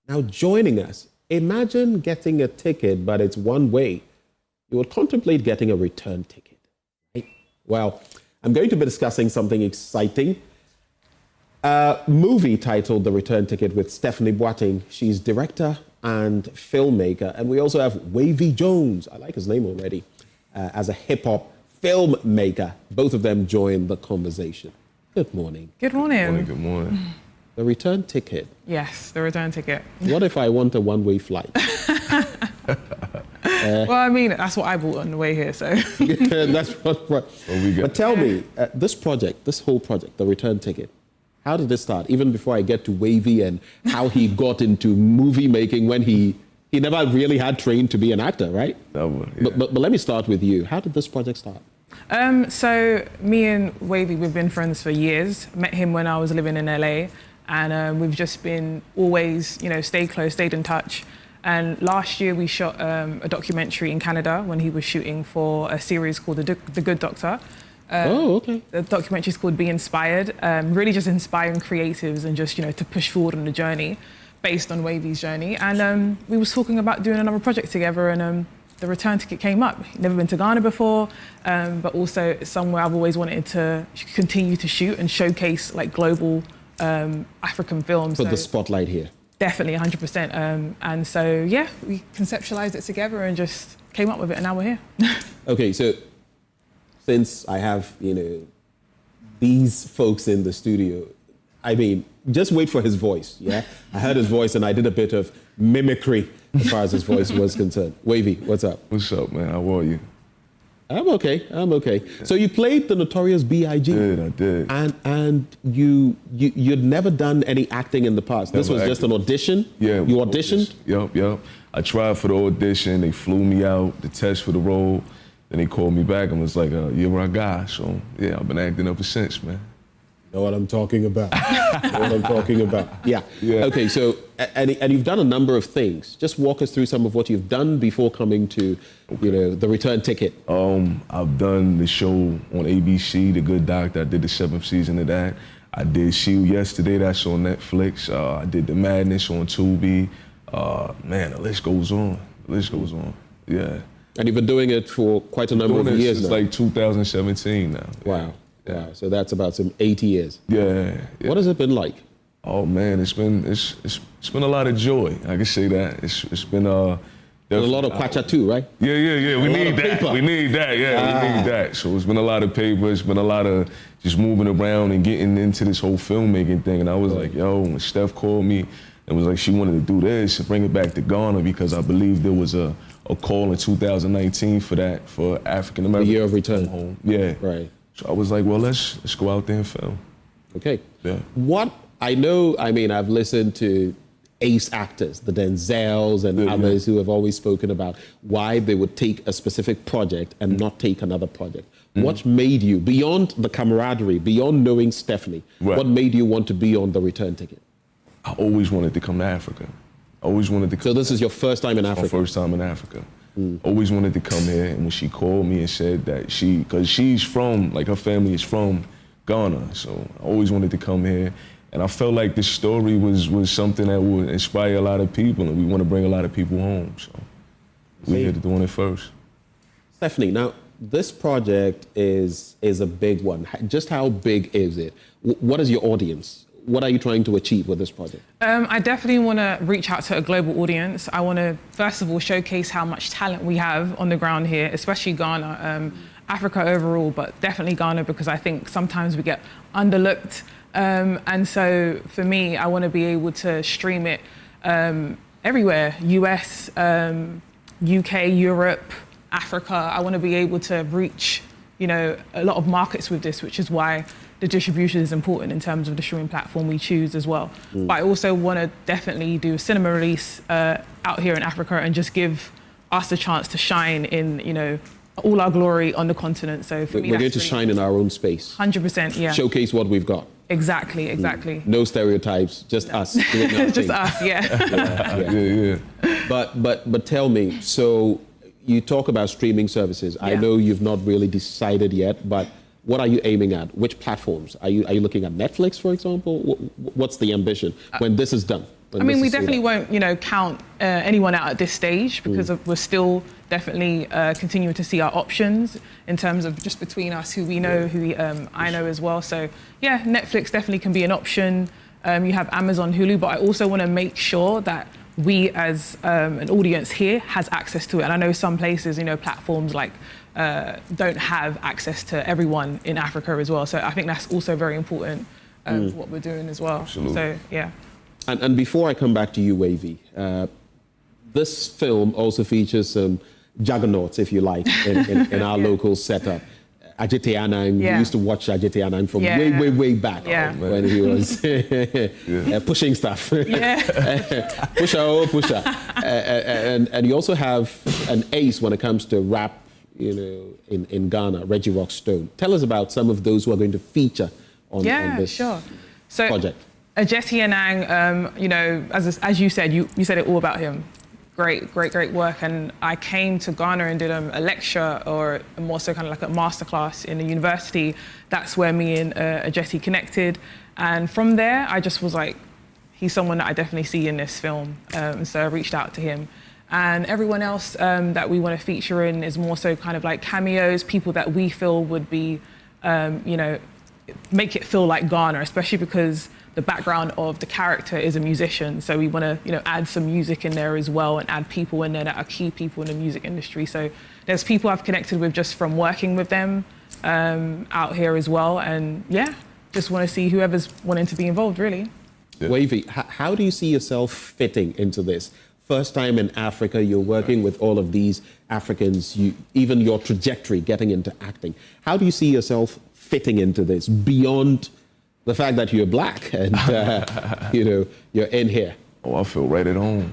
Now, joining us, imagine getting a ticket, but it's one way. You would contemplate getting a return ticket. Right? Well, I'm going to be discussing something exciting. A movie titled The Return Ticket with Adusei-Boateng. She's director and filmmaker. And we also have Wavy Jones, I like his name already, as a hip-hop filmmaker. Both of them join the conversation. Good morning. Good morning. Good morning, good morning. The return ticket. Yes, the return ticket. What if I want a one-way flight? Well, I mean, that's what I bought on the way here, so. That's what we got. But tell me, this project, this whole project, The Return Ticket, how did this start? Even before I get to Wavy and how he got into movie making when he never really had trained to be an actor, right? Yeah. But let me start with you. How did this project start? So me and Wavy, we've been friends for years. Met him when I was living in LA, and we've just been always, stayed close, stayed in touch. And last year we shot a documentary in Canada when he was shooting for a series called The Good Doctor. Okay. The documentary is called Be Inspired, really just inspiring creatives and just, to push forward on the journey based on Wavy's journey. And we was talking about doing another project together, and the return ticket came up. Never been to Ghana before, but also somewhere I've always wanted to continue to shoot and showcase like global African films. Put the spotlight here. Definitely, 100%. And so, yeah, we conceptualized it together and just came up with it, and now we're here. Okay, so since I have, these folks in the studio, I mean, just wait for his voice, yeah? I heard his voice and I did a bit of mimicry as far as his voice was concerned. Wavy, what's up? What's up, man? How are you? I'm okay. So you played the Notorious B.I.G. I did. And you'd never done any acting in the past. This was just an audition? Yeah. You auditioned? Yep. I tried for the audition. They flew me out, the test for the role. Then they called me back and was like, you're our guy. So, yeah, I've been acting ever since, man. Know what I'm talking about. Yeah. Okay, so, and you've done a number of things. Just walk us through some of what you've done before coming to, The Return Ticket. I've done the show on ABC, The Good Doctor. I did the 7th season of that. I did See You Yesterday, that's on Netflix. I did The Madness on Tubi. Man, the list goes on. Yeah. And you've been doing it for quite a number of years since now. like 2017 now. Wow. Wow. So that's about some 80 years. Yeah. What has it been like? Oh man, it's been a lot of joy. I can say that. It's been There's a lot of kwacha too, right? Yeah. We need that. Paper. We need that. Yeah, we need that. So it's been a lot of paper. It's been a lot of just moving around and getting into this whole filmmaking thing. And I was like, yo, when Steph called me and was like, she wanted to do this and bring it back to Ghana because I believe there was a call in 2019 for that, for African American. The year of return. Home. Yeah. Right. So I was like, well, let's go out there and film. Okay. Yeah. I've listened to ace actors, the Denzels and others who have always spoken about why they would take a specific project and not take another project. What made you, beyond the camaraderie, beyond knowing Stephanie, what made you want to be on The Return Ticket? I always wanted to come to Africa. So this is your first time in Africa? My first time in Africa. Always wanted to come here, and when she called me and said that because she's from, like her family is from Ghana, so I always wanted to come here. And I felt like this story was something that would inspire a lot of people, and we want to bring a lot of people home, so we're here to doing it first. Stephanie, now this project is a big one. Just how big is it? What is your audience? What are you trying to achieve with this project? I definitely want to reach out to a global audience. I want to, first of all, showcase how much talent we have on the ground here, especially Ghana, Africa overall, but definitely Ghana, because I think sometimes we get underlooked. And so for me, I want to be able to stream it everywhere, US, UK, Europe, Africa. I want to be able to reach, a lot of markets with this, which is why the distribution is important in terms of the streaming platform we choose as well. But I also want to definitely do a cinema release out here in Africa and just give us a chance to shine in, all our glory on the continent. So for me, we're going to shine in our own space. 100%, yeah. Showcase what we've got. Exactly. No stereotypes, just us. Just us, yeah. But tell me, so you talk about streaming services. I know you've not really decided yet, but what are you aiming at? Which platforms? Are you looking at Netflix, for example? What's the ambition when this is done? I mean, we definitely won't, count anyone out at this stage because we're still definitely continuing to see our options in terms of just between us, who we know, who I know as well. So yeah, Netflix definitely can be an option. You have Amazon, Hulu, but I also want to make sure that we as an audience here has access to it. And I know some places, platforms like don't have access to everyone in Africa as well. So I think that's also very important what we're doing as well. Absolutely. So yeah. And before I come back to you, Wavy, this film also features some juggernauts, if you like, in our local setup. Adusei-Boateng, we used to watch Adusei-Boateng from way back when he was pushing stuff. Pusher. And you also have an ace when it comes to rap, in Ghana, Reggie Rockstone. Tell us about some of those who are going to feature on this project. Adusei-Boateng, as you said, you said it all about him. Great work. And I came to Ghana and did a lecture, or more so kind of like a masterclass in a university. That's where me and Adusei connected. And from there, I just was like, he's someone that I definitely see in this film. So I reached out to him. And everyone else that we want to feature in is more so kind of like cameos, people that we feel would be, make it feel like Ghana, especially because the background of the character is a musician. So we want to, add some music in there as well and add people in there that are key people in the music industry. So there's people I've connected with just from working with them out here as well. And just want to see whoever's wanting to be involved, really. Yeah. Wavy, how do you see yourself fitting into this? First time in Africa, you're working with all of these Africans, even your trajectory getting into acting. How do you see yourself fitting into this beyond the fact that you're black and, you're in here? Oh, I feel right at home.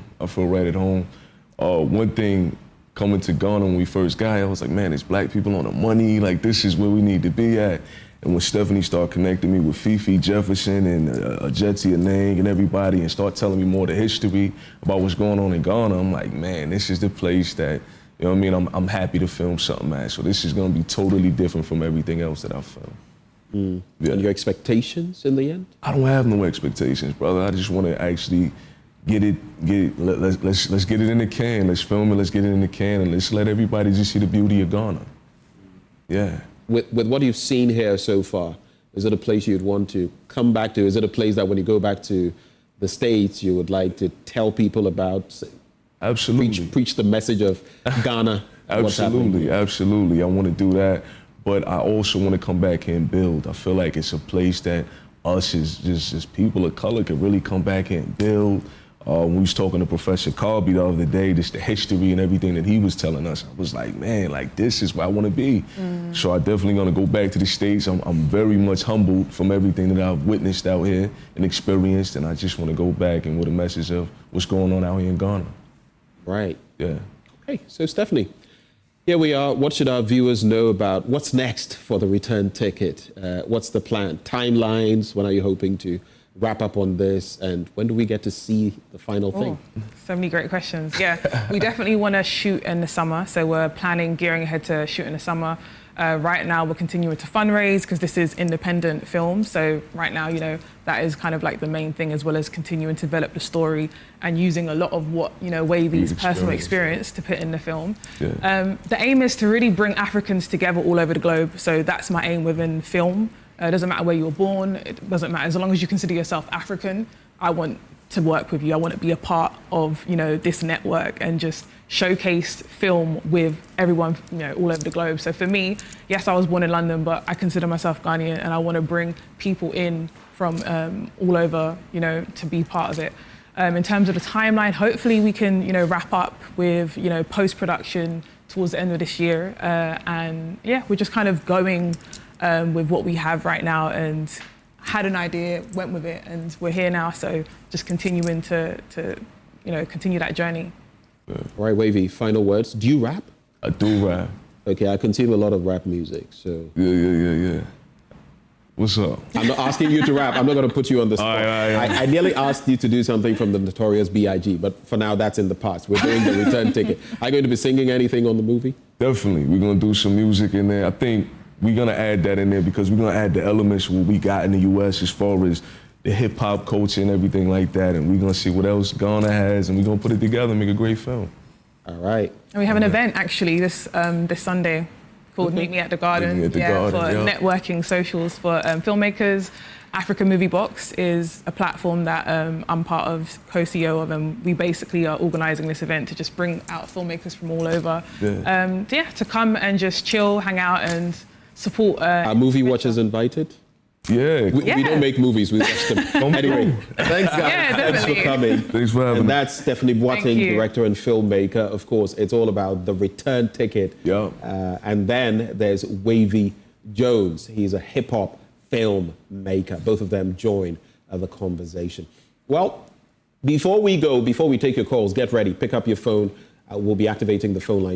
One thing, coming to Ghana when we first got here, I was like, man, there's black people on the money. Like, this is where we need to be at. And when Stephanie started connecting me with Fifi Jefferson and Adusei-Boateng and everybody and start telling me more of the history about what's going on in Ghana, I'm like, man, this is the place that, I'm happy to film something at. So this is going to be totally different from everything else that I've filmed. Yeah. And your expectations in the end? I don't have no expectations, brother. I just want to actually let's get it in the can. Let's film it, let's get it in the can, and let's let everybody just see the beauty of Ghana. Yeah. With what you've seen here so far, is it a place you'd want to come back to? Is it a place that when you go back to the States, you would like to tell people about? Absolutely. Preach the message of Ghana. Absolutely. I want to do that. But I also want to come back here and build. I feel like it's a place that us as people of color can really come back here and build. When we was talking to Professor Carby the other day, just the history and everything that he was telling us, I was like, man, like this is where I want to be. So I definitely gonna go back to the States. I'm very much humbled from everything that I've witnessed out here and experienced, and I just want to go back and with a message of what's going on out here in Ghana. Right. Yeah. Okay, so Stephanie, here we are. What should our viewers know about what's next for the return ticket? What's the plan? Timelines? When are you hoping to wrap up on this? And when do we get to see the final thing? So many great questions. Yeah, we definitely want to shoot in the summer. So we're gearing ahead to shoot in the summer. Right now, we're continuing to fundraise because this is independent film. So right now, that is kind of like the main thing, as well as continuing to develop the story and using a lot of what, Wavy's personal experience to put in the film. Yeah. The aim is to really bring Africans together all over the globe. So that's my aim within film. It doesn't matter where you were born. It doesn't matter. As long as you consider yourself African, I want to work with you. I want to be a part of, this network and just showcase film with everyone, all over the globe. So for me, yes, I was born in London, but I consider myself Ghanaian, and I want to bring people in from all over, to be part of it. In terms of the timeline, hopefully we can, wrap up with, post-production towards the end of this year. And yeah, we're just kind of going with what we have right now, and had an idea, went with it, and we're here now. So just continuing to continue that journey. Yeah. All right, Wavy, final words. Do you rap? I do rap. Okay, I consume a lot of rap music, so. Yeah. What's up? I'm not asking you to rap. I'm not going to put you on the spot. I nearly asked you to do something from the Notorious B.I.G., but for now, that's in the past. We're doing the return ticket. Are you going to be singing anything on the movie? Definitely. We're going to do some music in there. I think we're going to add that in there because we're going to add the elements what we got in the U.S. as far as the hip hop culture and everything like that. And we're gonna see what else Ghana has, and we're gonna put it together and make a great film. All right. And we have an event actually this Sunday called Meet Me at the Garden. Meet Me at the Garden, for yeah. networking socials for filmmakers. Africa Movie Box is a platform that I'm part of, co-CEO of, and we basically are organising this event to just bring out filmmakers from all over. To come and just chill, hang out, and support. Are movie watchers invited? Yeah. We don't make movies, we watch them. Anyway, thanks guys. Yeah, Thanks for definitely. coming. Thanks for having And me. that's Adusei-Boateng, you. director and filmmaker. Of course, it's all about the return ticket. Yeah. And then there's Wavy Jones. He's a hip-hop filmmaker. Both of them join the conversation. Well, before we take your calls, get ready, pick up your phone. We'll be activating the phone line